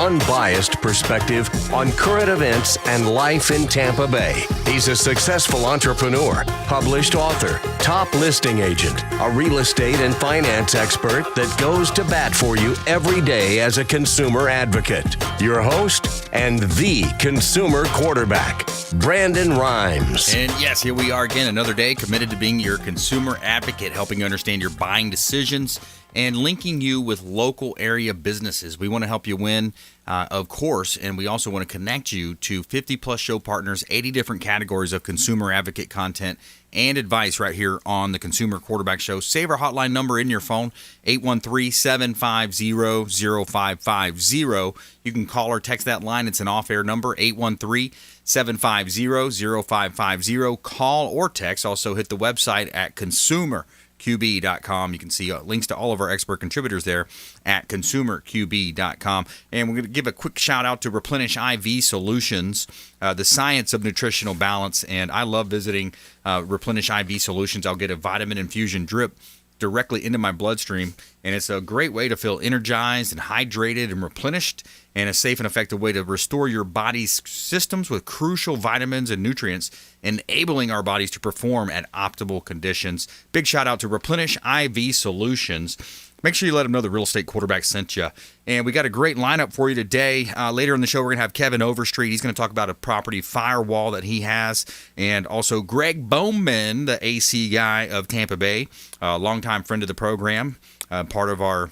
unbiased perspective on current events and life in Tampa Bay. He's a successful entrepreneur, published author, top listing agent, a real estate and finance expert that goes to bat for you every day as a consumer advocate. Your host and the consumer quarterback, Brandon Rhymes. And yes, here we are again, another day committed to being your consumer advocate, helping you understand your buying decisions and linking you with local area businesses. We want to help you win, of course, and we also want to connect you to 50-plus show partners, 80 different categories of consumer advocate content and advice right here on the Consumer Quarterback Show. Save our hotline number in your phone, 813-750-0550. You can call or text that line. It's an off-air number, 813-750-0550. Call or text. Also hit the website at consumerqb.com. You can see links to all of our expert contributors there at consumerqb.com. And we're going to give a quick shout out to Replenish IV Solutions, the science of nutritional balance. And I love visiting Replenish IV Solutions. I'll get a vitamin infusion drip directly into my bloodstream, and it's a great way to feel energized and hydrated and replenished, and a safe and effective way to restore your body's systems with crucial vitamins and nutrients, enabling our bodies to perform at optimal conditions. Big shout out to Replenish IV Solutions. Make sure you let them know the Real Estate Quarterback sent you. And we got a great lineup for you today. Later in the show, we're going to have Kevin Overstreet. He's going to talk about a property firewall that he has. And also Greg Bowman, the AC guy of Tampa Bay, a longtime friend of the program, part of our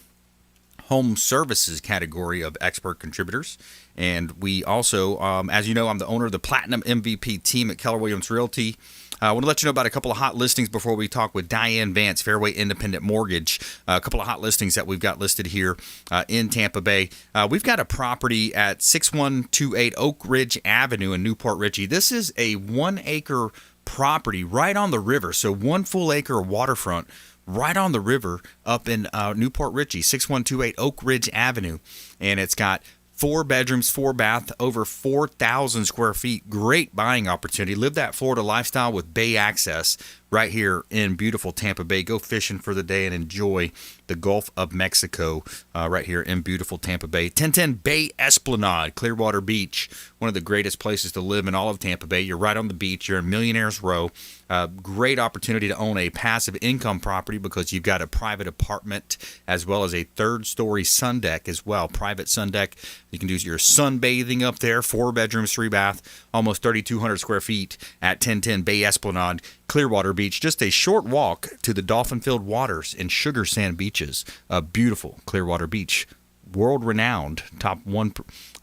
home services category of expert contributors. And we also, as you know, I'm the owner of the Platinum MVP team at Keller Williams Realty. I want to let you know about a couple of hot listings before we talk with Diane VANCE, Fairway Independent Mortgage. A couple of hot listings that we've got listed here in Tampa Bay. We've got a property at 6128 Oak Ridge Avenue in Newport Richey. This is a 1-acre property right on the river, so 1 full acre waterfront right on the river up in Newport Richey, 6128 Oak Ridge Avenue. And it's got 4 bedrooms, 4 bath, over 4,000 square feet. Great buying opportunity. Live that Florida lifestyle with bay access right here in beautiful Tampa Bay. Go fishing for the day and enjoy the Gulf of Mexico right here in beautiful Tampa Bay. 1010 Bay Esplanade, Clearwater Beach, one of the greatest places to live in all of Tampa Bay. You're right on the beach. You're in Millionaire's Row. Great opportunity to own a passive income property because you've got a private apartment as well as a 3rd-story sun deck as well. Private sun deck. You can do your sunbathing up there. 4 bedrooms, 3 bath, almost 3,200 square feet at 1010 Bay Esplanade, Clearwater Beach. Just a short walk to the dolphin-filled waters and sugar sand beaches. A beautiful Clearwater Beach. World-renowned,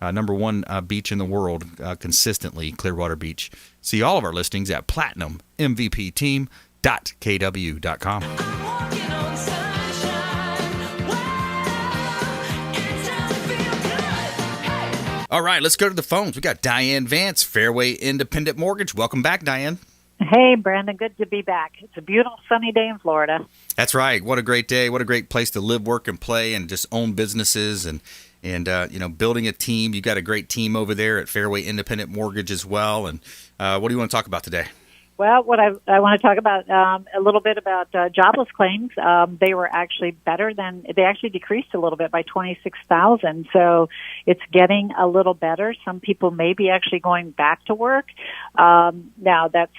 number one beach in the world consistently, Clearwater Beach. See all of our listings at platinummvpteam.kw.com. All right, let's go to the phones. We got Diane VANCE, Fairway Independent Mortgage. Welcome back, Diane. Hey, Brandon. Good to be back. It's a beautiful sunny day in Florida. That's right. What a great day. What a great place to live, work, and play and just own businesses and building a team. You've got a great team over there at Fairway Independent Mortgage as well. And what do you want to talk about today? Well, what I want to talk about a little bit about jobless claims. They were actually they actually decreased a little bit by 26,000. So it's getting a little better. Some people may be actually going back to work. Now that's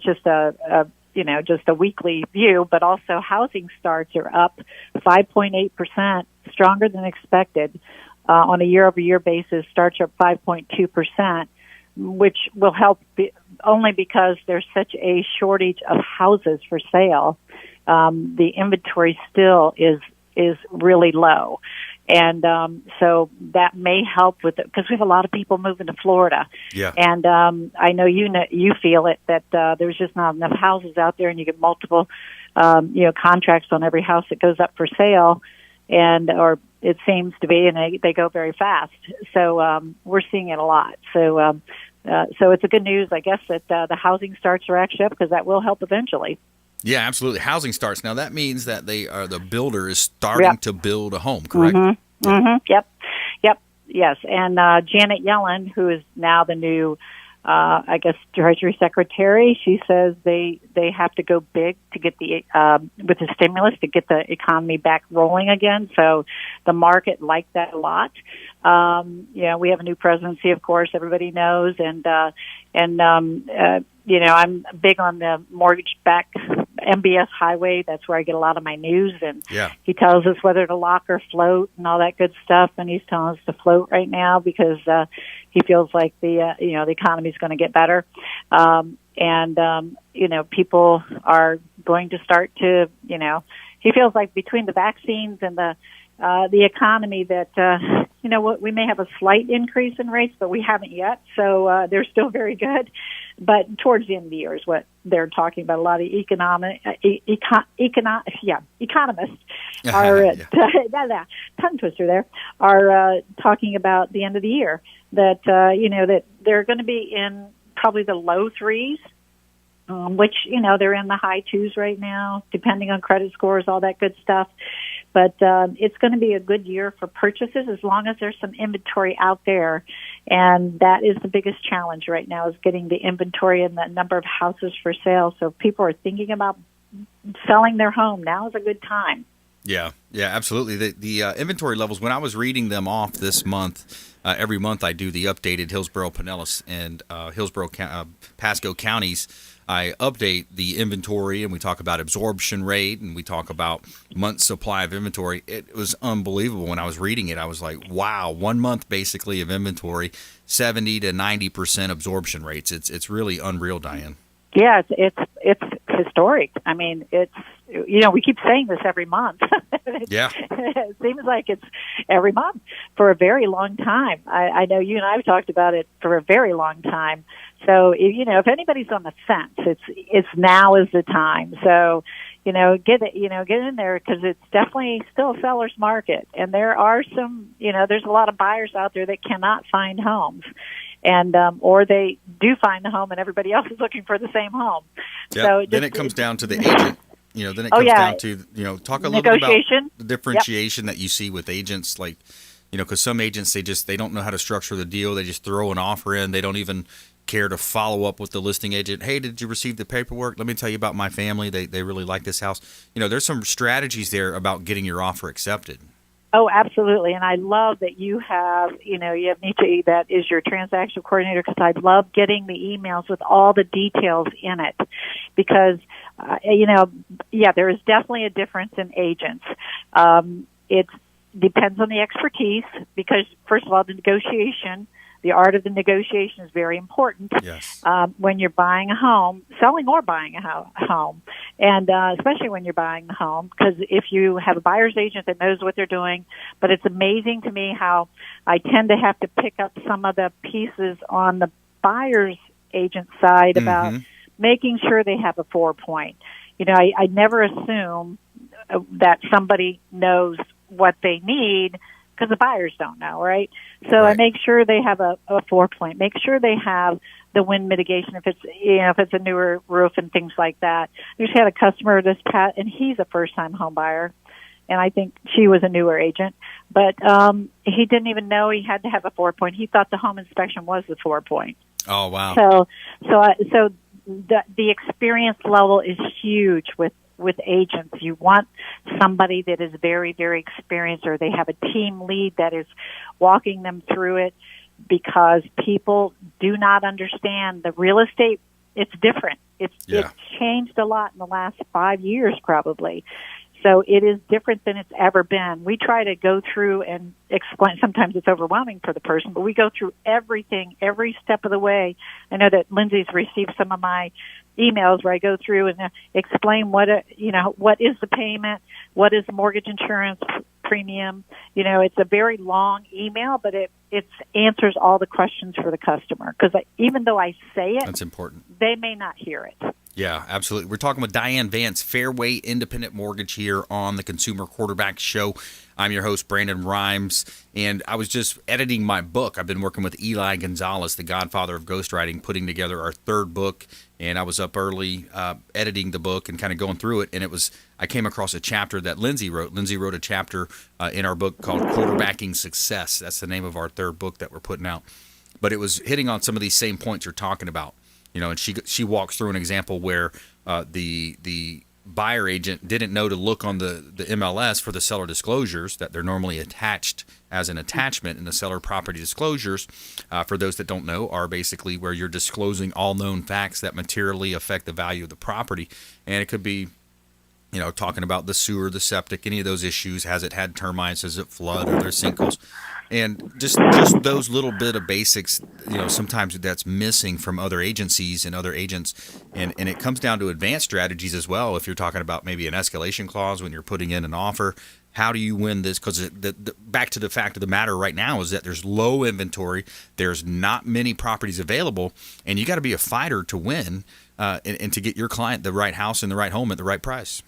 just just a weekly view, but also housing starts are up 5.8%, stronger than expected. On a year-over-year basis, starts are up 5.2%. Which will help only because there's such a shortage of houses for sale. The inventory still is really low. And so that may help with it because we have a lot of people moving to Florida. Yeah. And I know you feel it that there's just not enough houses out there, and you get multiple contracts on every house that goes up for sale, or it seems to be, and they go very fast. So we're seeing it a lot. So it's a good news, I guess, that the housing starts are actually up because that will help eventually. Yeah, absolutely. Housing starts. Now, that means that the builder is starting to build a home, correct? Mm-hmm. Yep. Yes. And Janet Yellen, who is now the new I guess Treasury Secretary. She says they have to go big to get the with the stimulus to get the economy back rolling again. So the market liked that a lot. We have a new presidency, of course, everybody knows, and I'm big on the mortgage-backed MBS highway. That's where I get a lot of my news, and he tells us whether to lock or float and all that good stuff. And he's telling us to float right now because he feels like the economy is going to get better. People are going to start to, he feels like between the vaccines and the economy that, we may have a slight increase in rates, but we haven't yet. So they're still very good. But towards the end of the year is what they're talking about. A lot of economists are, tongue twister there, are talking about the end of the year that, that they're going to be in probably the low threes, which, they're in the high twos right now, depending on credit scores, all that good stuff. But it's going to be a good year for purchases as long as there's some inventory out there. And that is the biggest challenge right now, is getting the inventory and the number of houses for sale. So if people are thinking about selling their home, now is a good time. Yeah, absolutely. The inventory levels, when I was reading them off this month, every month I do the updated Hillsborough, Pinellas, and Hillsborough, Pasco counties. I update the inventory, and we talk about absorption rate, and we talk about month's supply of inventory. It was unbelievable. When I was reading it, I was like, wow, 1 month basically of inventory, 70 to 90% absorption rates. It's really unreal, Diane. Yeah, it's historic. I mean, we keep saying this every month. It seems like it's every month for a very long time. I know you and I have talked about it for a very long time. So, if anybody's on the fence, it's now is the time. So, get in there, because it's definitely still a seller's market. And there are some, there's a lot of buyers out there that cannot find homes. And or they do find the home and everybody else is looking for the same home. Yep. So then it comes down to the agent. Then it comes down to, talk a little bit about the differentiation that you see with agents, like, because some agents, they don't know how to structure the deal. They just throw an offer in. They don't even care to follow up with the listing agent. Hey, did you receive the paperwork? Let me tell you about my family. They really like this house. There's some strategies there about getting your offer accepted. Oh, absolutely. And I love that you have Nietzsche, that is your transaction coordinator, because I love getting the emails with all the details in it, because, there is definitely a difference in agents. It depends on the expertise, because, first of all, the art of the negotiation is very important. Yes. When you're buying a home, selling or buying a home, and especially when you're buying the home, because if you have a buyer's agent that knows what they're doing, but it's amazing to me how I tend to have to pick up some of the pieces on the buyer's agent side about making sure they have a 4-point. I never assume that somebody knows what they need, because the buyers don't know, right? So I make sure they have a 4-point. Make sure they have the wind mitigation if it's a newer roof and things like that. We just had a customer and he's a first-time home buyer, and I think she was a newer agent, but he didn't even know he had to have a 4-point. He thought the home inspection was the 4-point. Oh, wow. So the experience level is huge with agents. You want somebody that is very, very experienced, or they have a team lead that is walking them through it, because people do not understand the real estate. It's different. It's changed a lot in the last 5 years, probably. So it is different than it's ever been. We try to go through and explain. Sometimes it's overwhelming for the person, but we go through everything, every step of the way. I know that Lindsay's received some of my emails where I go through and explain what is the payment, what is the mortgage insurance premium. It's a very long email, but it answers all the questions for the customer, because even though I say it, that's important, they may not hear it. Yeah, absolutely. We're talking with Diane VANCE, Fairway Independent Mortgage, here on the Consumer Quarterback Show. I'm your host, Brandon Rhymes, and I was just editing my book. I've been working with Eli Gonzalez, the godfather of ghostwriting, putting together our third book, and I was up early editing the book and kind of going through it, and I came across a chapter that Lindsay wrote. Lindsay wrote a chapter in our book called Quarterbacking Success. That's the name of our third book that we're putting out. but it was hitting on some of these same points you're talking about. And she walks through an example where the buyer agent didn't know to look on the MLS for the seller disclosures, that they're normally attached as an attachment in the seller property disclosures. For those that don't know, are basically where you're disclosing all known facts that materially affect the value of the property. And it could be, talking about the sewer, the septic, any of those issues. Has it had termites? Has it flood? Are there sinkholes? And just those little bit of basics, sometimes that's missing from other agencies and other agents. And it comes down to advanced strategies as well. If you're talking about maybe an escalation clause when you're putting in an offer, how do you win this? Because back to the fact of the matter right now is that there's low inventory. There's not many properties available. And you got to be a fighter to win and to get your client the right house and the right home at the right price.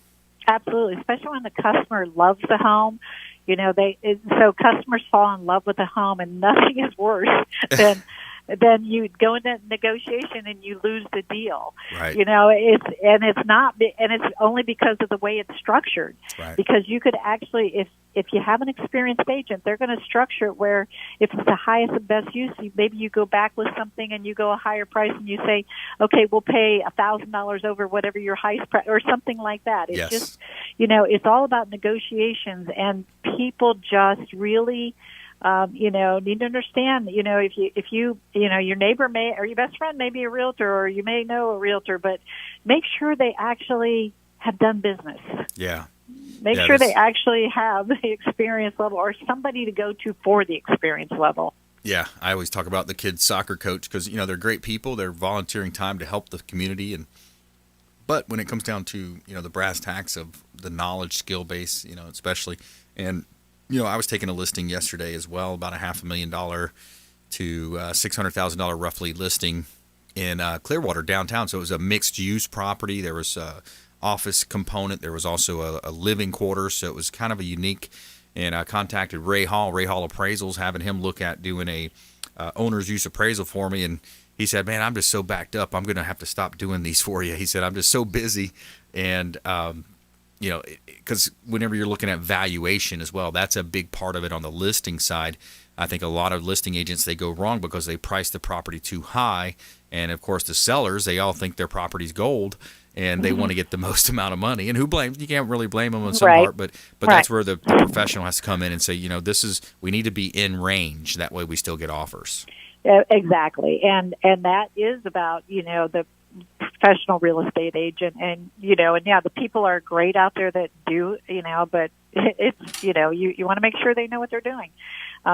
Absolutely, especially when the customer loves the home. So customers fall in love with the home, and nothing is worse than you go into negotiation and you lose the deal. Right. It's only because of the way it's structured. Right. Because you could actually, if you have an experienced agent, they're going to structure it where if it's the highest and best use, maybe you go back with something and you go a higher price and you say, okay, we'll pay $1,000 over whatever your highest price, or something like that. It's just, it's all about negotiations, and people just really need to understand, if you your neighbor or your best friend may be a realtor, or you may know a realtor, but make sure they actually have done business. Yeah. Make sure they actually have the experience level, or somebody to go to for the experience level. Yeah, I always talk about the kids' soccer coach because, they're great people. They're volunteering time to help the community. But when it comes down to, the brass tacks of the knowledge, skill base, especially, and I was taking a listing yesterday as well, about $500,000 to $600,000 roughly listing in Clearwater downtown. So it was a mixed use property. There was a office component. There was also a living quarter. So it was kind of a unique. And I contacted Ray Hall Appraisals, having him look at doing a owner's use appraisal for me. And he said, man, I'm just so backed up. I'm going to have to stop doing these for you. He said, I'm just so busy. And, because whenever you're looking at valuation as well, that's a big part of it on the listing side. I think a lot of listing agents, they go wrong because they price the property too high. And, of course, the sellers, they all think their property's gold, and they want to get the most amount of money. And who blames? You can't really blame them on some part, but that's where the professional has to come in and say, we need to be in range. That way we still get offers. Exactly. And that is about, the professional real estate agent, and the people are great out there that do, but it's you want to make sure they know what they're doing,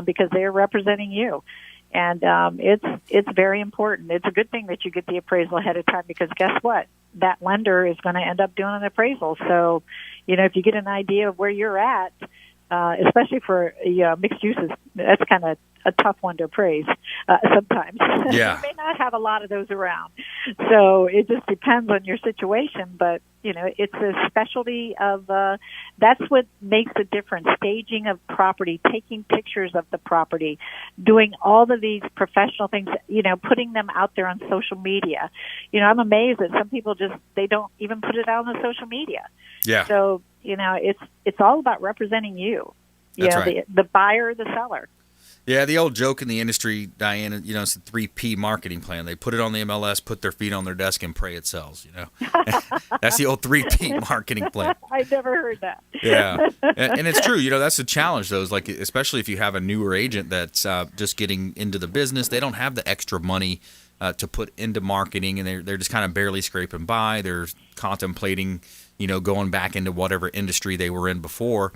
because they're representing you, and it's very important. It's a good thing that you get the appraisal ahead of time, because guess what, that lender is going to end up doing an appraisal. So if you get an idea of where you're at, especially for mixed uses, that's kind of a tough one to appraise sometimes. Yeah. You may not have a lot of those around. So it just depends on your situation. But, it's a specialty of, that's what makes a difference. Staging of property, taking pictures of the property, doing all of these professional things, putting them out there on social media. I'm amazed that some people they don't even put it out on the social media. Yeah. So, it's all about representing you. That's right. The buyer or the seller. Yeah, the old joke in the industry, Diane, it's the 3P marketing plan. They put it on the MLS, put their feet on their desk, and pray it sells, That's the old 3P marketing plan. I never heard that. Yeah, and it's true. That's the challenge, though, is especially if you have a newer agent that's just getting into the business, they don't have the extra money to put into marketing, and they're just kind of barely scraping by. They're contemplating, going back into whatever industry they were in before.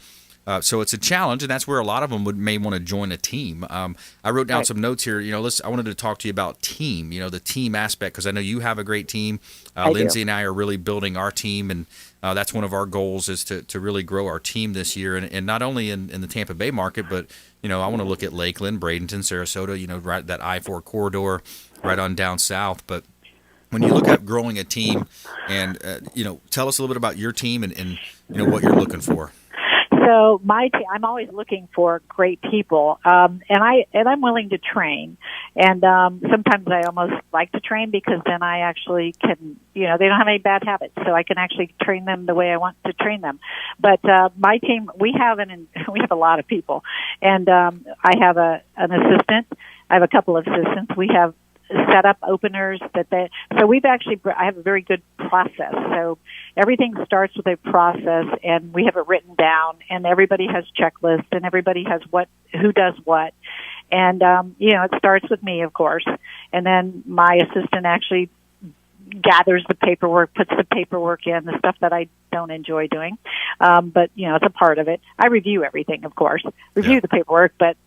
So it's a challenge, and that's where a lot of them may want to join a team. I wrote down some notes here. I wanted to talk to you about team, the team aspect, because I know you have a great team. Lindsay and I are really building our team, and that's one of our goals is to really grow our team this year, and not only in the Tampa Bay market, but, I want to look at Lakeland, Bradenton, Sarasota, right that I-4 corridor right on down south. But when you look at growing a team and, tell us a little bit about your team and what you're looking for. So my team, I'm always looking for great people, and I'm willing to train. And sometimes I almost like to train because then I actually can, they don't have any bad habits, so I can actually train them the way I want to train them. But my team, we have a lot of people, and I have an assistant. have a couple of assistants. We have set up openers so I have a very good process. So everything starts with a process, and we have it written down, and everybody has checklists, and everybody has who does what. And, it starts with me, of course. And then my assistant actually gathers the paperwork, puts the paperwork in, the stuff that I don't enjoy doing. But, it's a part of it. I review everything, of course. Review the paperwork, but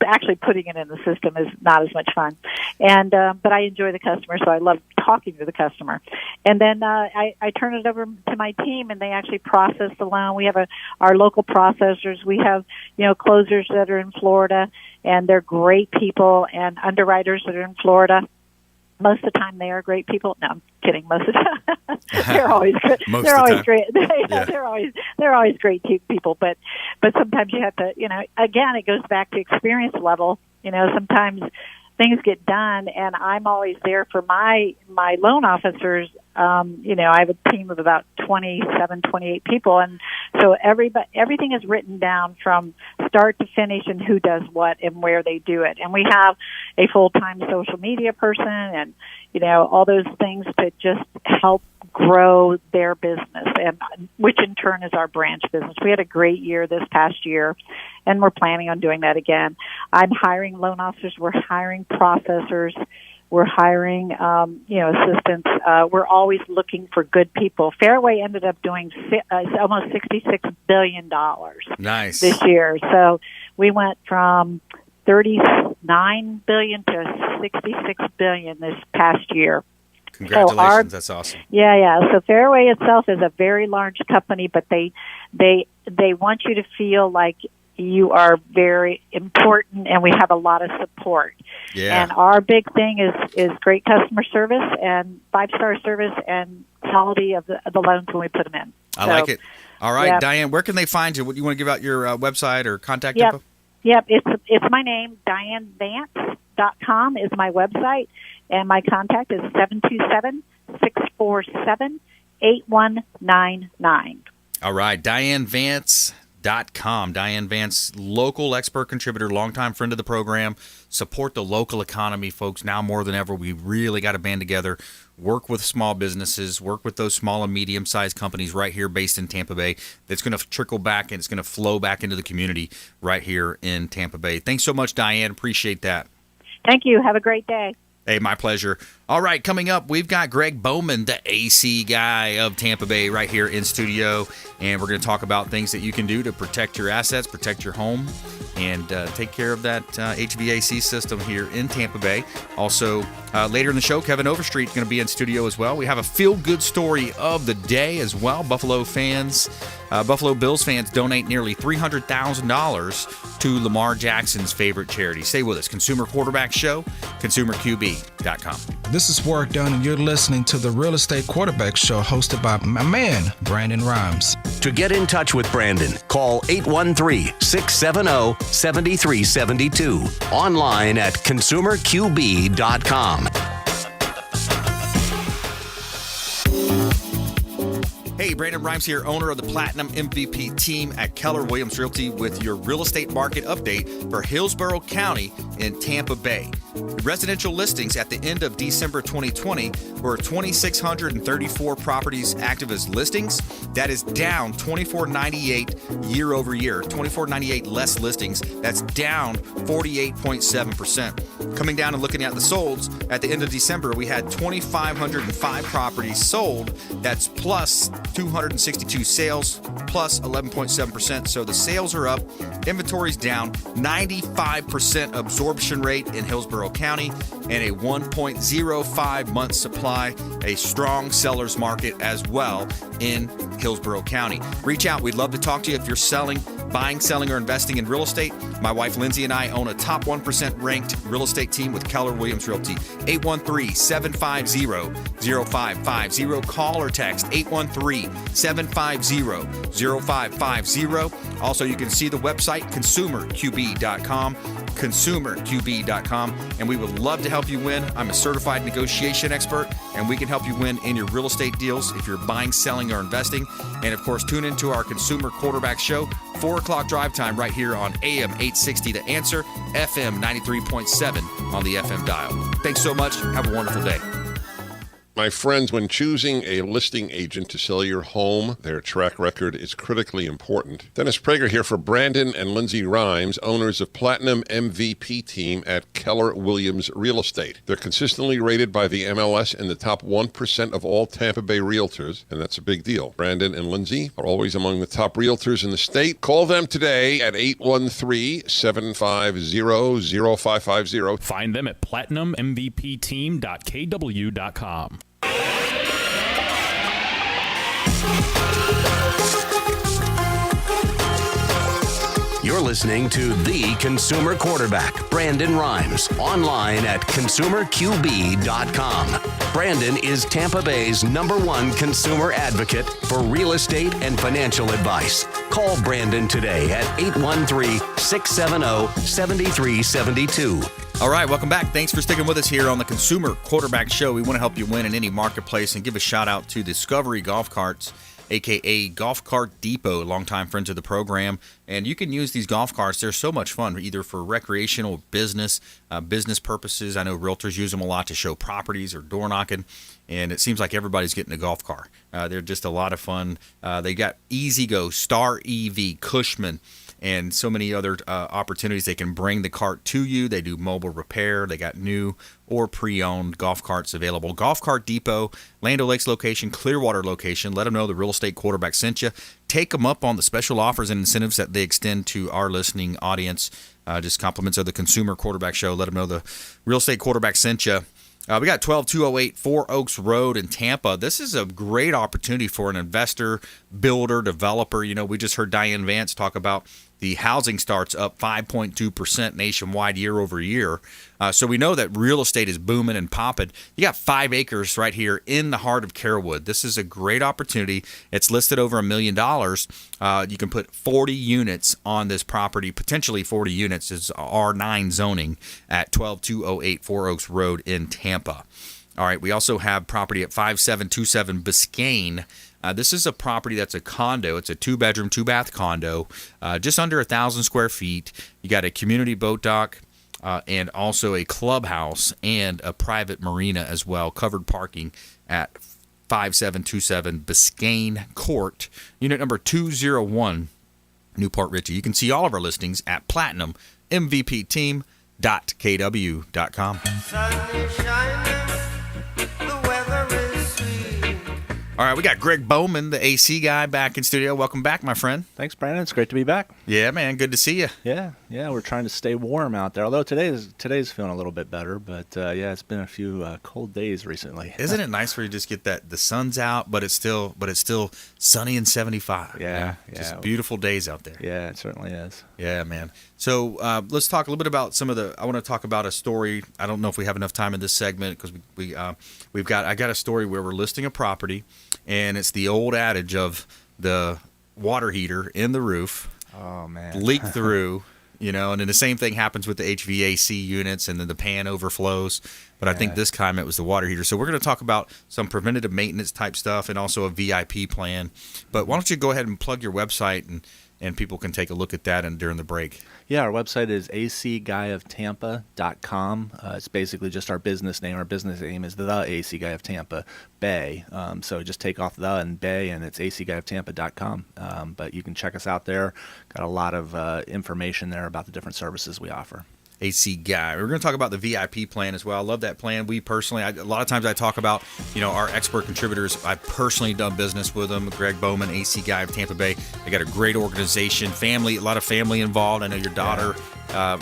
actually putting it in the system is not as much fun. And but I enjoy the customer, so I love talking to the customer. And then I turn it over to my team, and they actually process the loan. We have our local processors. We have, closers that are in Florida, and they're great people, and underwriters that are in Florida. Most of the time, they are great people. No, I'm kidding. Most of the time, they're always good. They're always great. They're always great people. But sometimes you have to, again, it goes back to experience level. Sometimes things get done, and I'm always there for my loan officers. I have a team of about 27, 28 people, and so everything is written down from start to finish, and who does what and where they do it. And we have a full-time social media person, and all those things to just help grow their business, and which in turn is our branch business. We had a great year this past year, and we're planning on doing that again. I'm hiring loan officers. We're hiring processors. We're hiring, assistants. We're always looking for good people. Fairway ended up doing almost $66 billion this year. So we went from $39 billion to $66 billion this past year. Congratulations. That's awesome. Yeah. So Fairway itself is a very large company, but they want you to feel like you are very important, and we have a lot of support. Yeah. And our big thing is great customer service and 5-star service and quality of the loans when we put them in. I like it. All right, Diane, where can they find you? You want to give out your website or contact info? Yep. It's my name. DianeVance.com is my website, and my contact is 727-647-8199. All right, DianeVance.com. Diane Vance, local expert contributor, longtime friend of the program. Support the local economy, folks. Now more than ever, we really got to band together, work with small businesses, work with those small and medium-sized companies right here based in Tampa Bay. That's going to trickle back, and it's going to flow back into the community right here in Tampa Bay. Thanks so much, Diane. Appreciate that. Thank you. Have a great day. Hey, my pleasure. All right, coming up, we've got Greg Bowman, the AC guy of Tampa Bay, right here in studio, and we're going to talk about things that you can do to protect your assets, protect your home, and take care of that HVAC system here in Tampa Bay. Also, later in the show, Kevin Overstreet is going to be in studio as well. We have a feel-good story of the day as well. Buffalo Bills fans donate nearly $300,000 to Lamar Jackson's favorite charity. Stay with us. Consumer Quarterback Show, consumerqb.com. This is Work Done, and you're listening to the Real Estate Quarterback Show hosted by my man, Brandon Rhymes. To get in touch with Brandon, call 813-670-7372. Online at consumerqb.com. Hey, Brandon Rhymes here, owner of the Platinum MVP team at Keller Williams Realty with your real estate market update for Hillsborough County in Tampa Bay. Residential listings at the end of December 2020 were 2,634 properties active as listings. That is down 2,498 year over year, 2,498 less listings. That's down 48.7%. Coming down and looking at the solds, at the end of December, we had 2,505 properties sold. That's plus 262 sales, plus 11.7%. So the sales are up, inventory's down, 95% absorption rate in Hillsborough County, and a 1.05 month supply, a strong seller's market as well in Hillsborough County. Reach out. We'd love to talk to you if you're buying, selling, or investing in real estate. My wife Lindsay and I own a top 1% ranked real estate team with Keller Williams Realty. 813-750-0550. Call or text 813-750-0550. Also, you can see the website consumerqb.com. consumerqb.com, and we would love to help you win. I'm a certified negotiation expert, and we can help you win in your real estate deals if you're buying, selling, or investing. And of course, tune into our Consumer Quarterback Show 4 o'clock drive time right here on AM 860 The Answer, FM 93.7 on the FM dial. Thanks so much. Have a wonderful day. My friends, when choosing a listing agent to sell your home, their track record is critically important. Dennis Prager here for Brandon and Lindsay Rhymes, owners of Platinum MVP Team at Keller Williams Real Estate. They're consistently rated by the MLS in the top 1% of all Tampa Bay realtors, and that's a big deal. Brandon and Lindsay are always among the top realtors in the state. Call them today at 813-750-0550. Find them at platinummvpteam.kw.com. You're listening to The Consumer Quarterback, Brandon Rhymes, online at consumerqb.com. Brandon is Tampa Bay's #1 consumer advocate for real estate and financial advice. Call Brandon today at 813-670-7372. All right, welcome back. Thanks for sticking with us here on the Consumer Quarterback Show. We want to help you win in any marketplace and give a shout out to Discovery Golf Carts, a.k.a. Golf Cart Depot, longtime friends of the program. And you can use these golf carts. They're so much fun, either for recreational or business purposes. I know realtors use them a lot to show properties or door knocking, and it seems like everybody's getting a golf car. They're just a lot of fun. They got Easy Go, Star EV, Cushman, and so many other opportunities. They can bring the cart to you. They do mobile repair. They got new or pre-owned golf carts available. Golf Cart Depot, Land O'Lakes location, Clearwater location. Let them know the Real Estate Quarterback sent you. Take them up on the special offers and incentives that they extend to our listening audience. Just compliments of the Consumer Quarterback Show. Let them know the Real Estate Quarterback sent you. We got 12208 Four Oaks Road in Tampa. This is a great opportunity for an investor, builder, developer. You know, we just heard Diane VANCE talk about the housing starts up 5.2% nationwide year over year. So we know that real estate is booming and popping. You got 5 acres right here in the heart of Carewood. This is a great opportunity. It's listed over $1 million. You can put 40 units on this property, potentially 40 units. Is R9 zoning at 12208 Four Oaks Road in Tampa. All right, we also have property at 5727 Biscayne. This is a property that's a condo. It's a 2-bedroom, 2-bath condo, just under 1,000 square feet. You got a community boat dock and also a clubhouse and a private marina as well. Covered parking at 5727 Biscayne Court, unit number 201, Newport Richey. You can see all of our listings at platinummvpteam.kw.com. Sun is shining, the weather is sweet. All right, we got Greg Bowman, the AC guy, back in studio. Welcome back, my friend. Thanks, Brandon. It's great to be back. Yeah, man. Good to see you. Yeah. We're trying to stay warm out there. Although today's feeling a little bit better, but it's been a few cold days recently. Isn't it nice where you just get that the sun's out, but it's still sunny and 75. Yeah. Just beautiful days out there. Yeah, it certainly is. Yeah, man. So let's talk a little bit about I want to talk about a story. I don't know if we have enough time in this segment because I got a story where we're listing a property, and it's the old adage of the water heater in the roof. Oh man, leak through. And then the same thing happens with the HVAC units, and then the pan overflows. But I think this time it was the water heater. So we're going to talk about some preventative maintenance type stuff and also a VIP plan. But why don't you go ahead and plug your website, and people can take a look at that during the break. Yeah, our website is acguyoftampa.com. It's basically just our business name. Our business name is the AC Guy of Tampa Bay. So just take off the and Bay, and it's acguyoftampa.com. But you can check us out there. Got a lot of information there about the different services we offer. AC Guy. We're going to talk about the VIP plan as well. I love that plan. We personally, a lot of times I talk about, our expert contributors. I've personally done business with them. Greg Bowman, AC Guy of Tampa Bay. They got a great organization, family, a lot of family involved. I know your daughter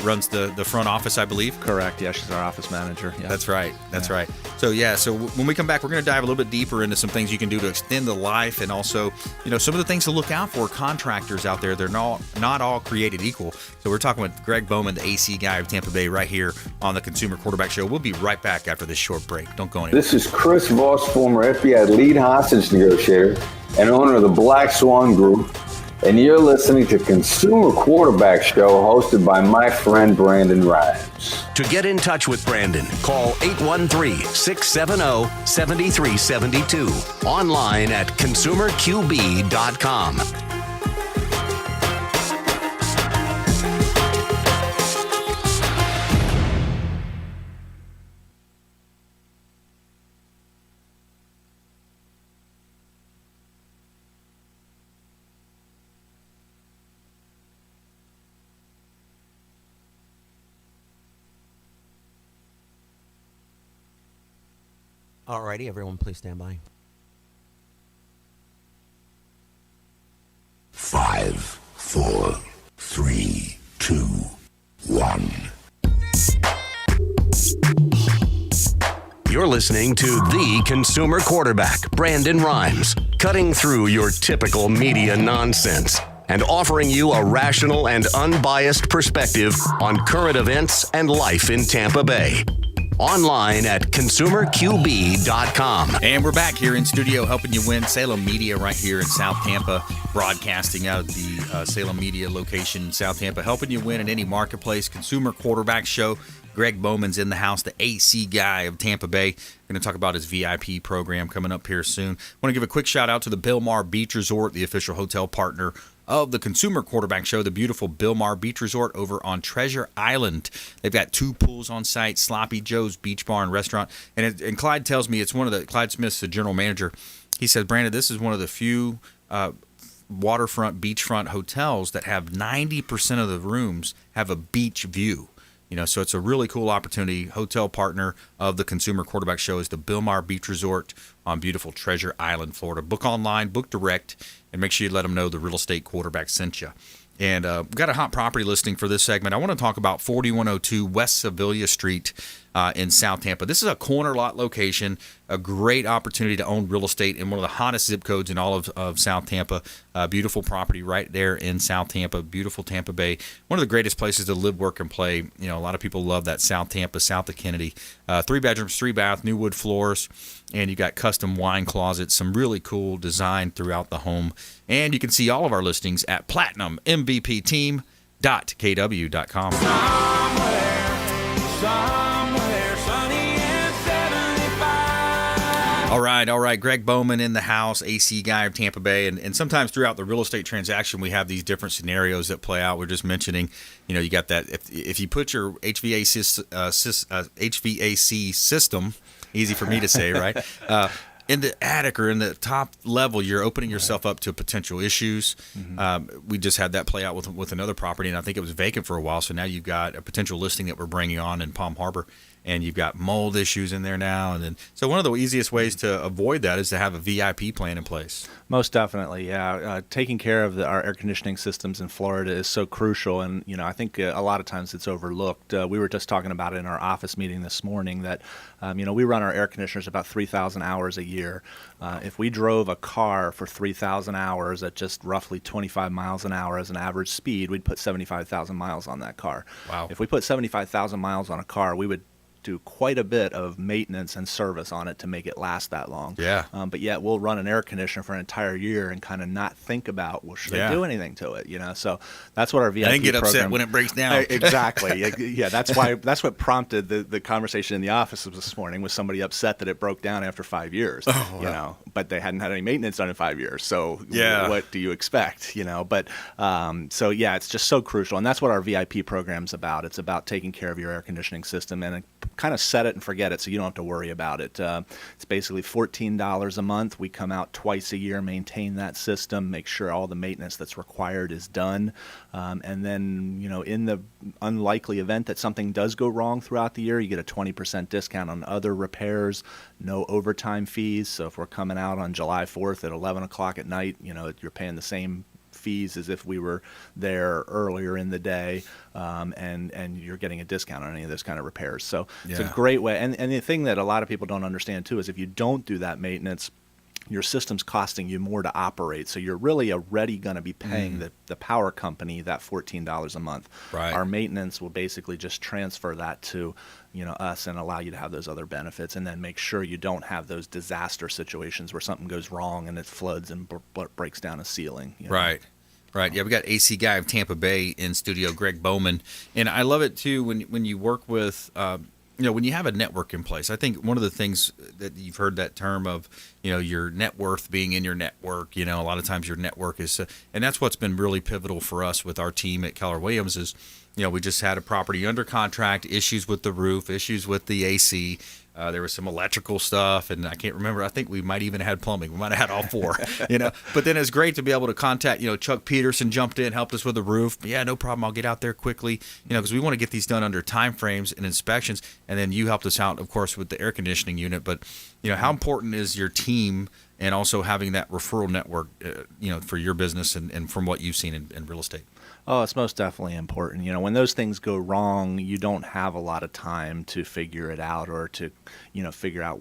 runs the front office, I believe. Correct. Yeah, she's our office manager. Yeah. That's right. Right. So when we come back, we're going to dive a little bit deeper into some things you can do to extend the life, and also, some of the things to look out for. Contractors out there, they're not all created equal. So we're talking with Greg Bowman, the AC Guy of Tampa Bay, right here on the Consumer Quarterback Show. We'll be right back after this short break. Don't go anywhere. This is Chris Voss, former FBI lead hostage negotiator and owner of the Black Swan Group, and you're listening to Consumer Quarterback Show, hosted by my friend Brandon Rhymes. To get in touch with Brandon, call 813-670-7372. Online at consumerqb.com. Alrighty, everyone, please stand by. 5, 4, 3, 2, 1. You're listening to the consumer quarterback, Brandon Rhymes, cutting through your typical media nonsense and offering you a rational and unbiased perspective on current events and life in Tampa Bay. Online at consumerqb.com. And we're back here in studio helping you win. Salem Media right here in South Tampa, broadcasting out of the Salem Media location in South Tampa, helping you win in any marketplace. Consumer Quarterback Show. Greg Bowman's in the house, the AC guy of Tampa Bay. We're going to talk about his VIP program coming up here soon. I want to give a quick shout out to the Bilmar Beach Resort, the official hotel partner of the Consumer Quarterback Show, the beautiful Bilmar Beach Resort over on Treasure Island. They've got 2 pools on site, Sloppy Joe's Beach Bar and Restaurant. And Clyde tells me it's one of the, Clyde Smith's the general manager. He said, Brandon, this is one of the few waterfront, beachfront hotels that have 90% of the rooms have a beach view. You know, so it's a really cool opportunity. Hotel partner of the Consumer Quarterback Show is the Bilmar Beach Resort on beautiful Treasure Island, Florida. Book online, book direct, and make sure you let them know the real estate quarterback sent you. And we've got a hot property listing for this segment. I want to talk about 4102 West Sevilla Street in South Tampa. This is a corner lot location, a great opportunity to own real estate in one of the hottest zip codes in all of South Tampa. Beautiful property right there in South Tampa, beautiful Tampa Bay. One of the greatest places to live, work, and play. You know, a lot of people love that South Tampa, south of Kennedy. 3 bedrooms, 3 bath, new wood floors, and you got custom wine closets, some really cool design throughout the home. And you can see all of our listings at platinummvpteam.kw.com. Somewhere sunny and 75. All right. Greg Bowman in the house, AC guy of Tampa Bay. And sometimes throughout the real estate transaction, we have these different scenarios that play out. We're just mentioning, you know, you got that. If you put your HVAC system, easy for me to say, right? In the attic or in the top level, you're opening yourself up to potential issues. Mm-hmm. We just had that play out with another property, and I think it was vacant for a while. So now you've got a potential listing that we're bringing on in Palm Harbor, and you've got mold issues in there now. And then, so one of the easiest ways to avoid that is to have a VIP plan in place. Most definitely, yeah. Taking care of our air conditioning systems in Florida is so crucial, and you know, I think a lot of times it's overlooked. We were just talking about it in our office meeting this morning that you know, we run our air conditioners about 3,000 hours a year. If we drove a car for 3,000 hours at just roughly 25 miles an hour as an average speed, we'd put 75,000 miles on that car. Wow. If we put 75,000 miles on a car, we would do quite a bit of maintenance and service on it to make it last that long. Yeah. But yet we'll run an air conditioner for an entire year and kind of not think about, well, should I do anything to it? You know, so that's what our VIP program. I didn't get program, upset when it breaks down. Exactly. Yeah, that's what prompted the conversation in the office this morning, was somebody upset that it broke down after 5 years. Oh, you know, but they hadn't had any maintenance done in 5 years. So yeah, what do you expect? You know, but so yeah, it's just so crucial, and that's what our VIP program's about. It's about taking care of your air conditioning system and kind of set it and forget it, so you don't have to worry about it. It's basically $14 a month. We come out twice a year, maintain that system, make sure all the maintenance that's required is done, and then, you know, in the unlikely event that something does go wrong throughout the year, you get a 20% discount on other repairs, no overtime fees. So if we're coming out on July 4th at 11 o'clock at night, you know, you're paying the same fees as if we were there earlier in the day, and you're getting a discount on any of those kind of repairs. So it's a great way. And the thing that a lot of people don't understand too is if you don't do that maintenance, your system's costing you more to operate. So you're really already going to be paying the power company that $14 a month. Right. Our maintenance will basically just transfer that to, you know, us and allow you to have those other benefits, and then make sure you don't have those disaster situations where something goes wrong and it floods and breaks down a ceiling. You know? Right. Yeah, we got AC guy of Tampa Bay in studio, Greg Bowman, and I love it too when you work with. You know, when you have a network in place, I think one of the things that you've heard that term of, you know, your net worth being in your network, you know, a lot of times your network is, and that's what's been really pivotal for us with our team at Keller Williams is we just had a property under contract, issues with the roof, issues with the AC. There was some electrical stuff, and I can't remember. I think we might even had plumbing. We might have had all four, But then it's great to be able to contact, Chuck Peterson jumped in, helped us with the roof. Yeah, no problem. I'll get out there quickly, because we want to get these done under time frames and inspections. And then you helped us out, of course, with the air conditioning unit. But, how important is your team and also having that referral network, for your business and from what you've seen in real estate? Oh, it's most definitely important. When those things go wrong, you don't have a lot of time to figure it out or to, figure out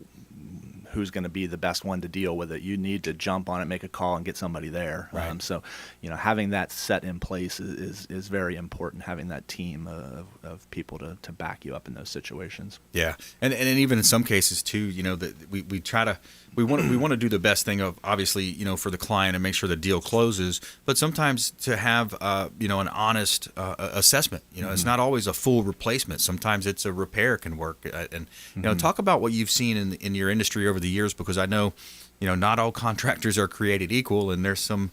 who's going to be the best one to deal with it. You need to jump on it, make a call, and get somebody there. Right. So, having that set in place is very important, having that team of people to back you up in those situations. Yeah. And even in some cases, too, that we want to do the best thing of, obviously, for the client and make sure the deal closes, but sometimes to have, an honest assessment. It's not always a full replacement. Sometimes it's a repair can work. And, talk about what you've seen in your industry over the years, because I know, not all contractors are created equal, and there's some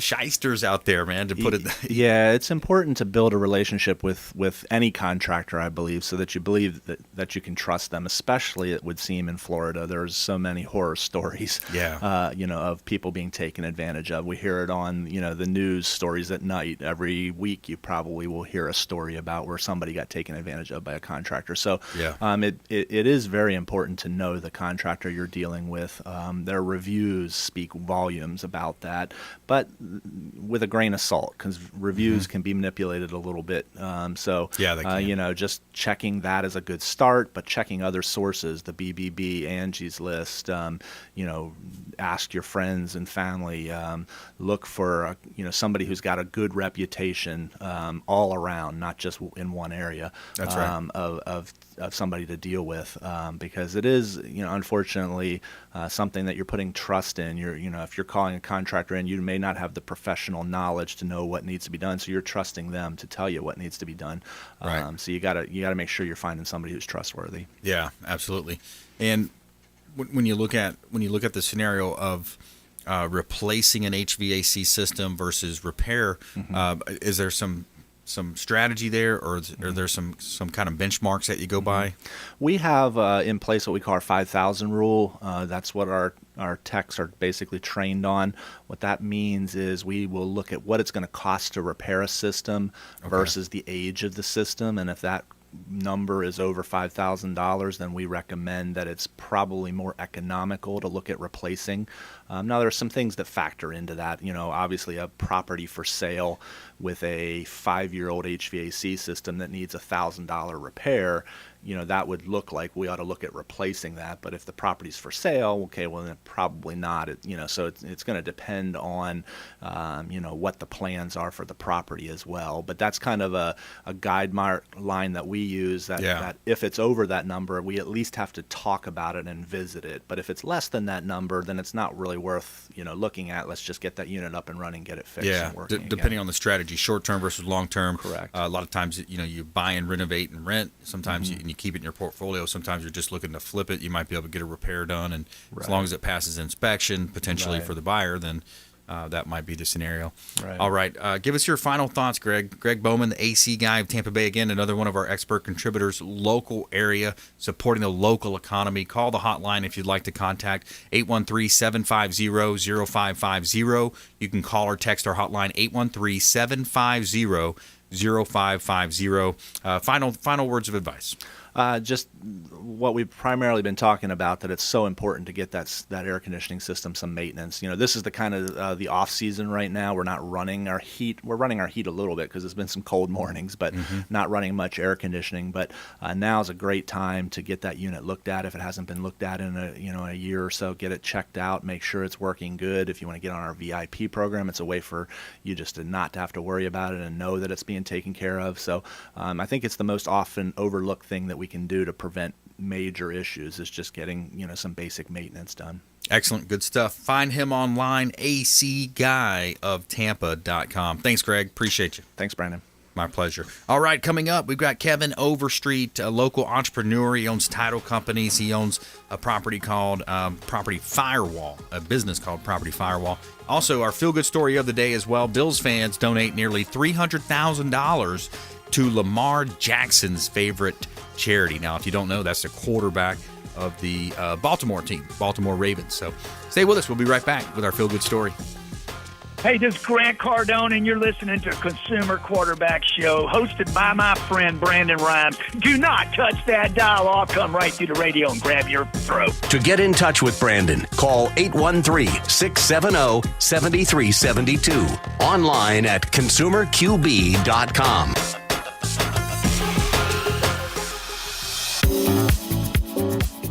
shysters out there, man, to put it. Yeah, it's important to build a relationship with any contractor, I believe, so that you believe that you can trust them, especially, it would seem, in Florida. There's so many horror stories, of people being taken advantage of. We hear it on, the news stories at night. Every week you probably will hear a story about where somebody got taken advantage of by a contractor. So it is very important to know the contractor you're dealing with. Their reviews speak volumes about that, but with a grain of salt, because reviews can be manipulated a little bit. They can. Just checking that is a good start, but checking other sources, the BBB, Angie's List, ask your friends and family, look for somebody who's got a good reputation all around, not just in one area. That's right. Of somebody to deal with, because it is, unfortunately, something that you're putting trust in. If you're calling a contractor in, you may not have the professional knowledge to know what needs to be done, so you're trusting them to tell you what needs to be done. Right. So you gotta make sure you're finding somebody who's trustworthy. Yeah, absolutely. And when you look at the scenario of replacing an HVAC system versus repair, is there some strategy there, or are there some kind of benchmarks that you go by? We have in place what we call our 5,000 rule. That's what our techs are basically trained on. What that means is we will look at what it's going to cost to repair a system versus the age of the system, and if that number is over $5,000, then we recommend that it's probably more economical to look at replacing. Now, there are some things that factor into that. Obviously, a property for sale with a 5-year-old HVAC system that needs $1,000 repair, that would look like we ought to look at replacing that. But if the property's for sale, okay, well, then probably not. So it's going to depend on, what the plans are for the property as well. But that's kind of a guideline that we use, that if it's over that number, we at least have to talk about it and visit it. But if it's less than that number, then it's not really worth, looking at. Let's just get that unit up and running, get it fixed and working depending on the strategy, short-term versus long-term. Correct. A lot of times, you buy and renovate and rent. Sometimes you keep it in your portfolio. Sometimes you're just looking to flip it. You might be able to get a repair done, and as long as it passes inspection, potentially for the buyer, then that might be the scenario. Right. All right. Give us your final thoughts, Greg. Greg Bowman, the AC guy of Tampa Bay, again, another one of our expert contributors, local area, supporting the local economy. Call the hotline if you'd like to contact 813-750-0550. You can call or text our hotline, 813-750-0550. Final words of advice. Just what we've primarily been talking about, that it's so important to get that air conditioning system some maintenance. This is the kind of the off season right now. We're not running our heat. We're running our heat a little bit because it's been some cold mornings, but not running much air conditioning. But now is a great time to get that unit looked at. If it hasn't been looked at in a year or so, get it checked out, make sure it's working good. If you want to get on our VIP program, it's a way for you just to not to have to worry about it and know that it's being taken care of. So I think it's the most often overlooked thing that we can do to prevent major issues, is just getting some basic maintenance done. Excellent. Good stuff. Find him online, acguyoftampa.com. Thanks, Greg. Appreciate you. Thanks, Brandon. My pleasure. All right, coming up, we've got Kevin Overstreet, a local entrepreneur. He owns title companies. He owns a property called Property Firewall, a business called Property Firewall. Also, our feel-good story of the day as well. Bills fans donate nearly $300,000 to Lamar Jackson's favorite charity. Now, if you don't know, that's the quarterback of the Baltimore team, Baltimore Ravens. So stay with us. We'll be right back with our Feel Good story. Hey, this is Grant Cardone, and you're listening to Consumer Quarterback Show, hosted by my friend Brandon Rhymes. Do not touch that dial. I'll come right through the radio and grab your throat. To get in touch with Brandon, call 813-670-7372. Online at consumerqb.com.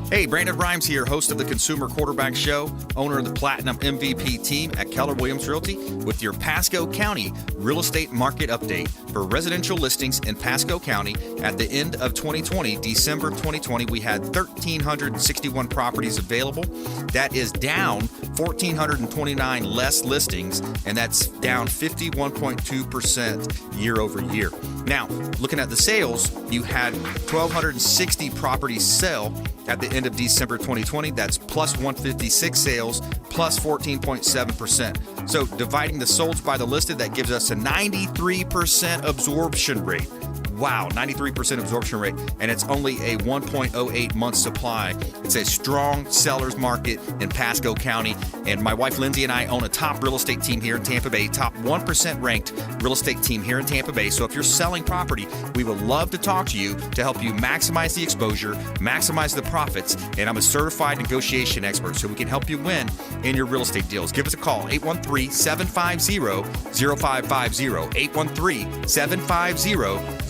Hey, Brandon Rhymes here, host of the Consumer Quarterback Show, owner of the Platinum MVP team at Keller Williams Realty, with your Pasco County real estate market update for residential listings in Pasco County. At the end of 2020, December 2020, we had 1,361 properties available. That is down 1,429 less listings, and that's down 51.2% year over year. Now, looking at the sales, you had 1,260 properties sell at the end of December 2020. That's plus 156 sales, plus 14.7%. So dividing the solds by the listed, that gives us a 93% absorption rate. Wow, 93% absorption rate, and it's only a 1.08 month supply. It's a strong seller's market in Pasco County, and my wife Lindsay and I own a top real estate team here in Tampa Bay, top 1% ranked real estate team here in Tampa Bay. So if you're selling property, we would love to talk to you to help you maximize the exposure, maximize the profits, and I'm a certified negotiation expert, so we can help you win in your real estate deals. Give us a call, 813-750-0550, 813-750-0550.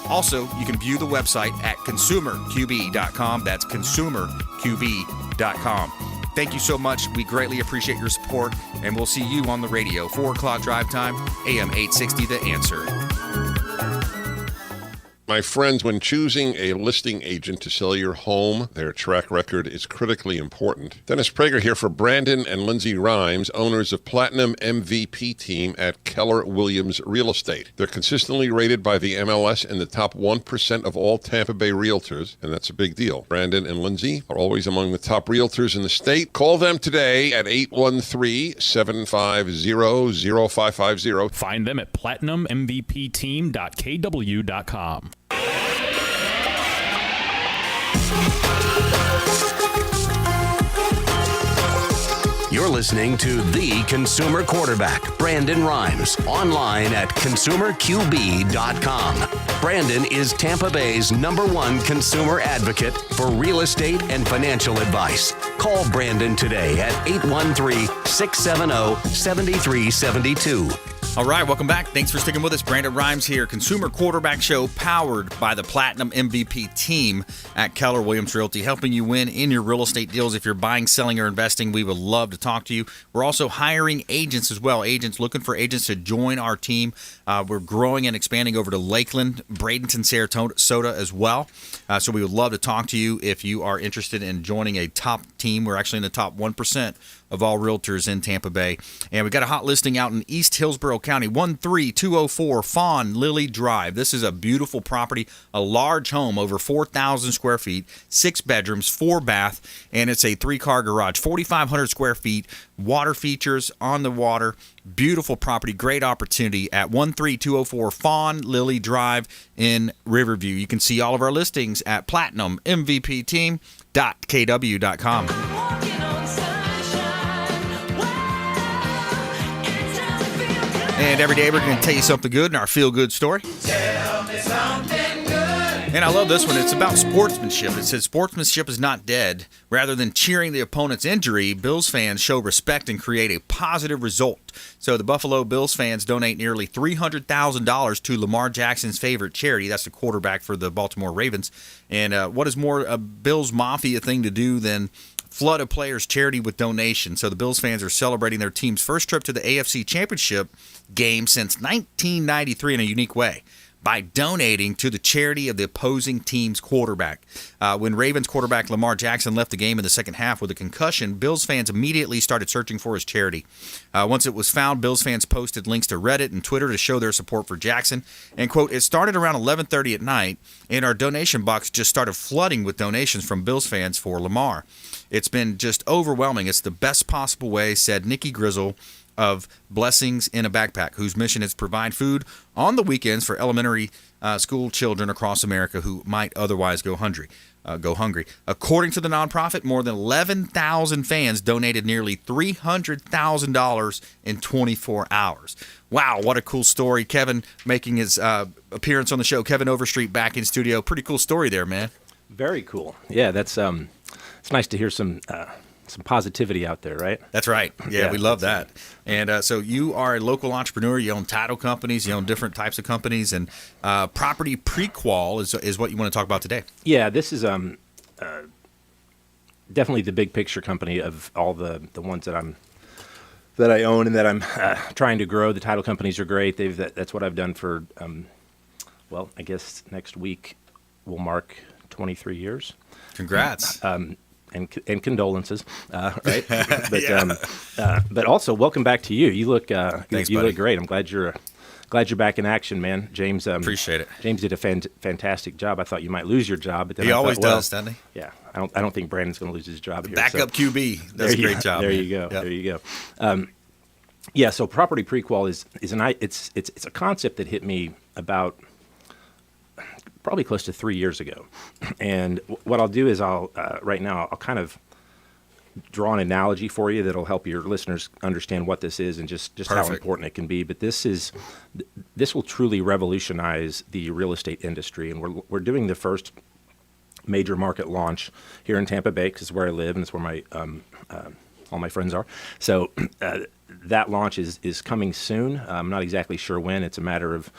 Also, you can view the website at consumerqb.com. That's consumerqb.com. Thank you so much. We greatly appreciate your support, and we'll see you on the radio. 4 o'clock drive time, AM 860, The Answer. My friends, when choosing a listing agent to sell your home, their track record is critically important. Dennis Prager here for Brandon and Lindsay Rhymes, owners of Platinum MVP team at Keller Williams Real Estate. They're consistently rated by the MLS in the top 1% of all Tampa Bay realtors, and that's a big deal. Brandon and Lindsay are always among the top realtors in the state. Call them today at 813-750-0550. Find them at platinummvpteam.kw.com. You're listening to The Consumer Quarterback, Brandon Rhymes, online at consumerqb.com. Brandon is Tampa Bay's #1 consumer advocate for real estate and financial advice. Call Brandon today at 813-670-7372. All right, welcome back. Thanks for sticking with us. Brandon Rhymes here, Consumer Quarterback Show, powered by the Platinum MVP team at Keller Williams Realty, helping you win in your real estate deals. If you're buying, selling, or investing, we would love to talk to you. We're also hiring agents as well, looking for agents to join our team. We're growing and expanding over to Lakeland, Bradenton, Sarasota as well. So we would love to talk to you if you are interested in joining a top team. We're actually in the top 1% of all realtors in Tampa Bay. And we got a hot listing out in East Hillsborough County, 13204 Fawn Lily Drive. This is a beautiful property, a large home, over 4,000 square feet, 6 bedrooms, 4 bath, and it's a 3-car garage, 4,500 square feet, water features on the water. Beautiful property, great opportunity at 13204 Fawn Lily Drive in Riverview. You can see all of our listings at platinummvpteam.kw.com. And every day we're going to tell you something good in our feel-good story. Tell me something good. And I love this one. It's about sportsmanship. It says sportsmanship is not dead. Rather than cheering the opponent's injury, Bills fans show respect and create a positive result. So the Buffalo Bills fans donate nearly $300,000 to Lamar Jackson's favorite charity. That's the quarterback for the Baltimore Ravens. And what is more a Bills Mafia thing to do than flood a player's charity with donations? So the Bills fans are celebrating their team's first trip to the AFC Championship game since 1993 in a unique way by donating to the charity of the opposing team's quarterback. When Ravens quarterback Lamar Jackson left the game in the second half with a concussion, Bills fans immediately started searching for his charity. Once it was found, Bills fans posted links to Reddit and Twitter to show their support for Jackson. And, quote, it started around 11:30 at night, and our donation box just started flooding with donations from Bills fans for Lamar. It's been just overwhelming. It's the best possible way, said Nikki Grizzle, of Blessings in a Backpack, whose mission is to provide food on the weekends for elementary school children across America who might otherwise go hungry. According to the nonprofit, more than 11,000 fans donated nearly $300,000 in 24 hours. Wow, what a cool story. Kevin making his appearance on the show. Kevin Overstreet back in studio. Pretty cool story there, man. Very cool. Yeah, that's it's nice to hear some positivity out there, right? That's right. Yeah, we love that. And so you are a local entrepreneur. You own title companies. You own different types of companies. And Property PreQual is what you want to talk about today. Yeah, this is definitely the big picture company of all the ones that I own and that I'm trying to grow. The title companies are great. That's what I've done for, well, I guess next week will mark 23 years. Congrats. And condolences, right? But also welcome back to you. You look Thanks, you buddy. look great. I'm glad you're back in action, man. James, appreciate it. James did a fantastic job. I thought you might lose your job, but then He I always thought, well, does, doesn't he? Yeah, I don't think Brandon's going to lose his job here. Backup QB does a great job. There man. you go. Yep. There you go. Yeah. So property prequal is it's a concept that hit me about probably close to 3 years ago. And what I'll do is right now I'll kind of draw an analogy for you that'll help your listeners understand what this is and just how important it can be. But this will truly revolutionize the real estate industry. And we're doing the first major market launch here in Tampa Bay, because it's where I live and it's where my all my friends are. So that launch is coming soon. I'm not exactly sure when. It's a matter of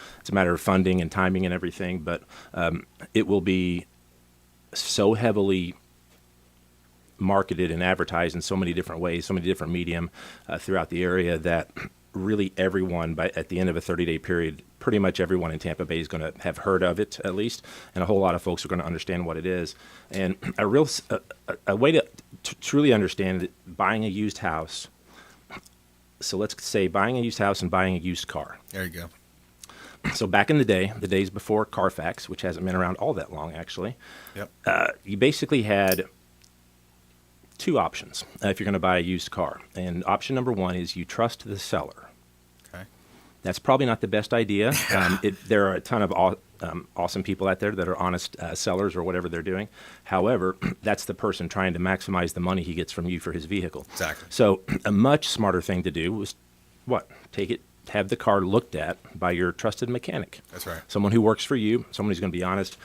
funding and timing and everything. But it will be so heavily marketed and advertised in so many different ways, so many different medium throughout the area that really everyone at the end of a 30-day period, pretty much everyone in Tampa Bay is going to have heard of it at least, and a whole lot of folks are going to understand what it is. And a way to truly understand it, buying a used house. So let's say buying a used house and buying a used car. There you go. So back in the days before Carfax, which hasn't been around all that long actually, Yep. You basically had two options if you're going to buy a used car. And option number one is you trust the seller. Okay. That's probably not the best idea. There are a ton of awesome people out there that are honest sellers or whatever they're doing. However, that's the person trying to maximize the money he gets from you for his vehicle. Exactly. So a much smarter thing to do was have the car looked at by your trusted mechanic. That's right. Someone who works for you, someone who's going to be honest.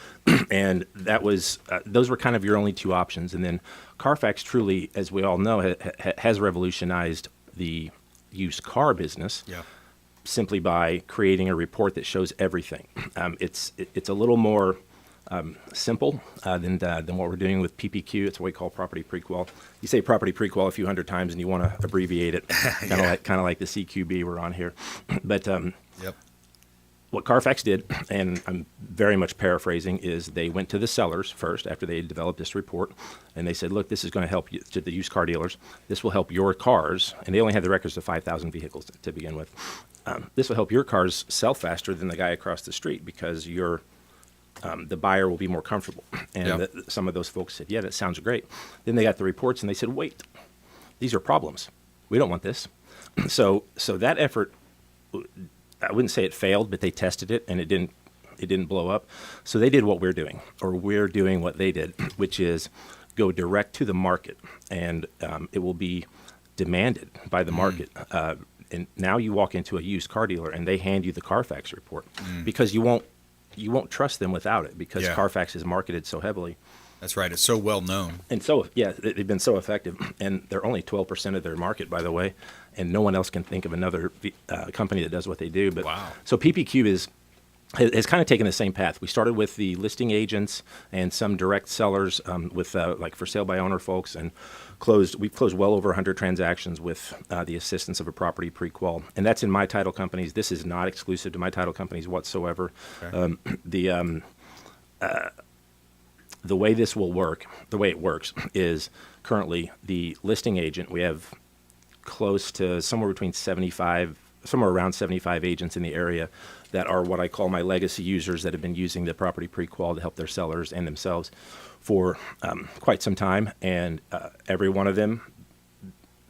And that was those were kind of your only two options. And then Carfax truly, as we all know, has revolutionized the used car business. Yeah. Simply by creating a report that shows everything. It's a little more simple than what we're doing with PPQ. It's what we call property prequal. You say property prequal a few hundred times, and you want to abbreviate it, kind of like the CQB we're on here. But Yep. What Carfax did, and I'm very much paraphrasing, is they went to the sellers first after they developed this report, and they said, look, this is going to help you, to the used car dealers. This will help your cars, and they only had the records of 5,000 vehicles to begin with. This will help your cars sell faster than the guy across the street because the buyer will be more comfortable. And some of those folks said, yeah, that sounds great. Then they got the reports and they said, wait, these are problems. We don't want this. So that effort, I wouldn't say it failed, but they tested it and it didn't blow up. So they did what we're doing, or we're doing what they did, which is go direct to the market, and it will be demanded by the market. And now you walk into a used car dealer and they hand you the Carfax report because you won't trust them without it because Carfax is marketed so heavily. That's right. It's so well known. And so, yeah, they've been so effective. And they're only 12% of their market, by the way. And no one else can think of another company that does what they do. But wow. So PPQ has kind of taken the same path. We started with the listing agents and some direct sellers with like for sale by owner folks, and we've closed well over 100 transactions with the assistance of a property prequal. And that's in my title companies. This is not exclusive to my title companies whatsoever. Okay. The way this will work, the way it works, is currently the listing agent, we have close to somewhere around 75 agents in the area that are what I call my legacy users that have been using the property prequal to help their sellers and themselves for quite some time. And every one of them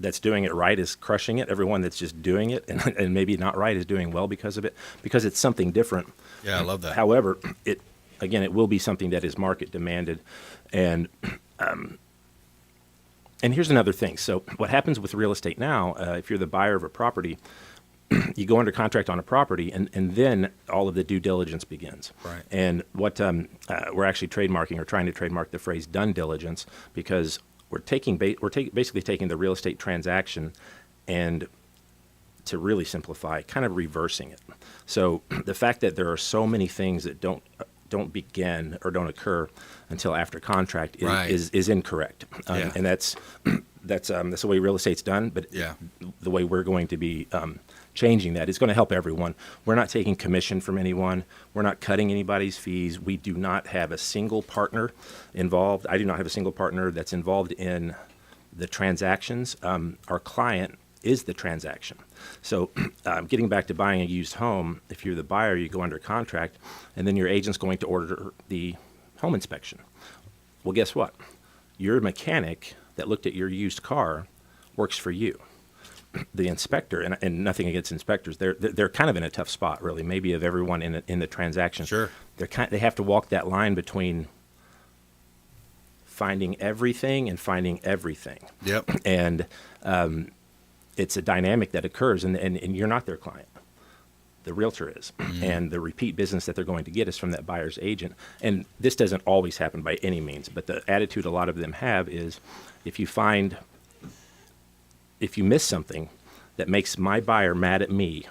that's doing it right is crushing it. Everyone that's just doing it and maybe not right is doing well because of it, because it's something different. Yeah, I love that. However, it will be something that is market demanded. And here's another thing. So what happens with real estate now, if you're the buyer of a property, you go under contract on a property, and then all of the due diligence begins. Right. And what we're actually trademarking or trying to trademark the phrase "done diligence" because we're basically taking the real estate transaction and, to really simplify, kind of reversing it. So the fact that there are so many things that don't begin or don't occur until after contract is incorrect. And that's the way real estate's done. But the way we're going to be changing that is going to help everyone. We're not taking commission from anyone. We're not cutting anybody's fees. We do not have a single partner involved. I do not have a single partner that's involved in the transactions. Our client is the transaction. So getting back to buying a used home, if you're the buyer, you go under contract, and then your agent's going to order the home inspection. Well, guess what? Your mechanic that looked at your used car works for you. The inspector, and nothing against inspectors, they're kind of in a tough spot, really, maybe of everyone in the transaction. Sure. They have to walk that line between finding everything and finding everything. Yep. And it's a dynamic that occurs, and you're not their client. The realtor is. Mm-hmm. And the repeat business that they're going to get is from that buyer's agent. And this doesn't always happen by any means, but the attitude a lot of them have is if you miss something that makes my buyer mad at me,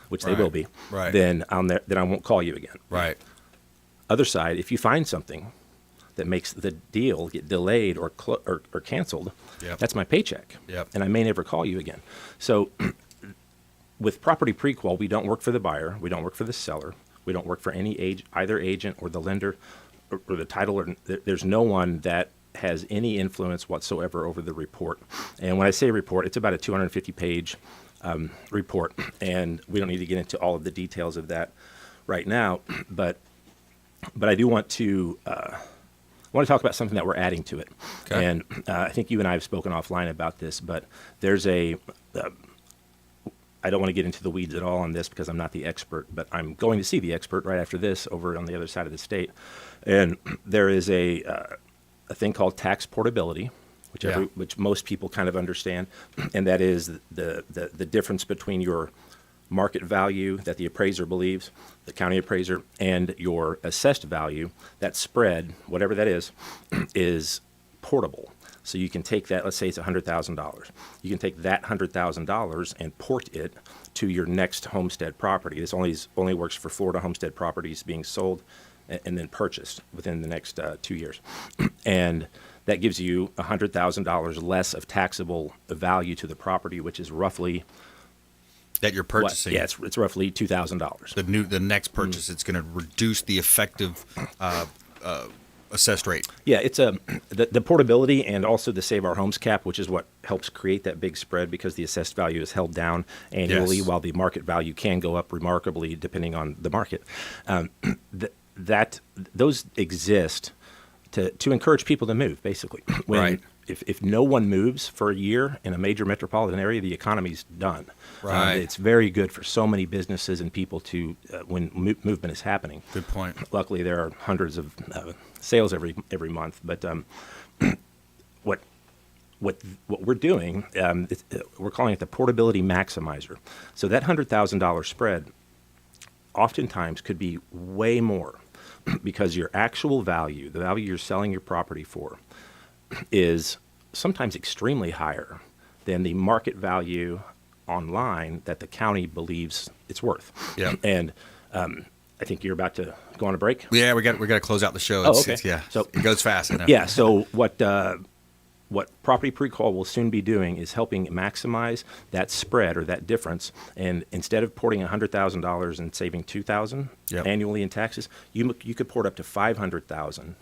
which they will be, then I won't call you again. Right. Other side, if you find something that makes the deal get delayed or canceled, that's my paycheck. Yep. And I may never call you again. So with property PreQual, we don't work for the buyer. We don't work for the seller. We don't work for either agent or the lender or the title. There's no one that has any influence whatsoever over the report. And when I say report, it's about a 250-page report, and we don't need to get into all of the details of that right now. But I do want to talk about something that we're adding to it. Okay. And I think you and I have spoken offline about this, but there's I don't want to get into the weeds at all on this because I'm not the expert, but I'm going to see the expert right after this over on the other side of the state. And there is a thing called tax portability, which most people kind of understand, and that is the difference between your market value that the appraiser believes, the county appraiser, and your assessed value. That spread, whatever that is portable. So you can take that, let's say it's $100,000. You can take that $100,000 and port it to your next homestead property. This only works for Florida homestead properties being sold and then purchased within the next 2 years. And that gives you $100,000 less of taxable value to the property, which is roughly that you're purchasing. It's roughly $2,000. The next purchase, it's going to reduce the effective assessed rate. Yeah, it's the portability and also the Save Our Homes cap, which is what helps create that big spread because the assessed value is held down annually while the market value can go up remarkably depending on the market. Those exist to encourage people to move, basically. If no one moves for a year in a major metropolitan area, the economy's done. Right. It's very good for so many businesses and people to when movement is happening. Good point. Luckily, there are hundreds of sales every month. But what we're doing, we're calling it the portability maximizer. So that $100,000 spread oftentimes could be way more because your actual value, the value you're selling your property for, is sometimes extremely higher than the market value online that the county believes it's worth. Yeah. And I think you're about to go on a break. Yeah, we got to close out the show. Okay. So it goes fast. I know. Yeah. So what Property PreQual will soon be doing is helping maximize that spread or that difference. And instead of porting $100,000 and saving $2,000 annually in taxes, you could port up to $500,000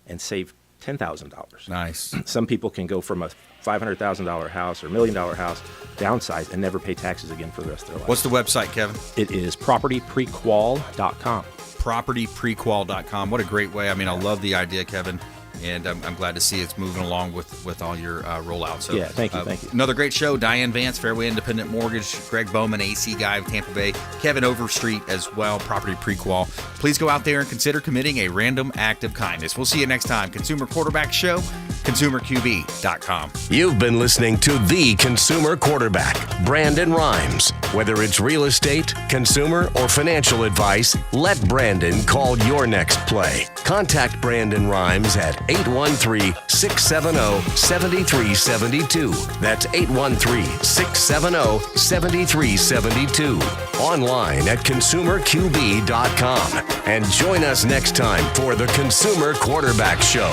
and save $10,000. Nice. Some people can go from a $500,000 house or $1 million house, downsize, and never pay taxes again for the rest of their life. What's the website, Kevin? It is propertyprequal.com. Propertyprequal.com. What a great way. I mean, I love the idea, Kevin. and I'm glad to see it's moving along with all your rollout. So yeah, thank you. Another great show. Diane VANCE, Fairway Independent Mortgage, Greg Bowman, AC guy of Tampa Bay, Kevin Overstreet as well, Property PreQual. Please go out there and consider committing a random act of kindness. We'll see you next time. Consumer Quarterback Show, consumerqb.com. You've been listening to The Consumer Quarterback, Brandon Rhymes. Whether it's real estate, consumer, or financial advice, let Brandon call your next play. Contact Brandon Rhymes at 813-670-7372. That's 813-670-7372. Online at consumerqb.com. And join us next time for The Consumer Quarterback Show.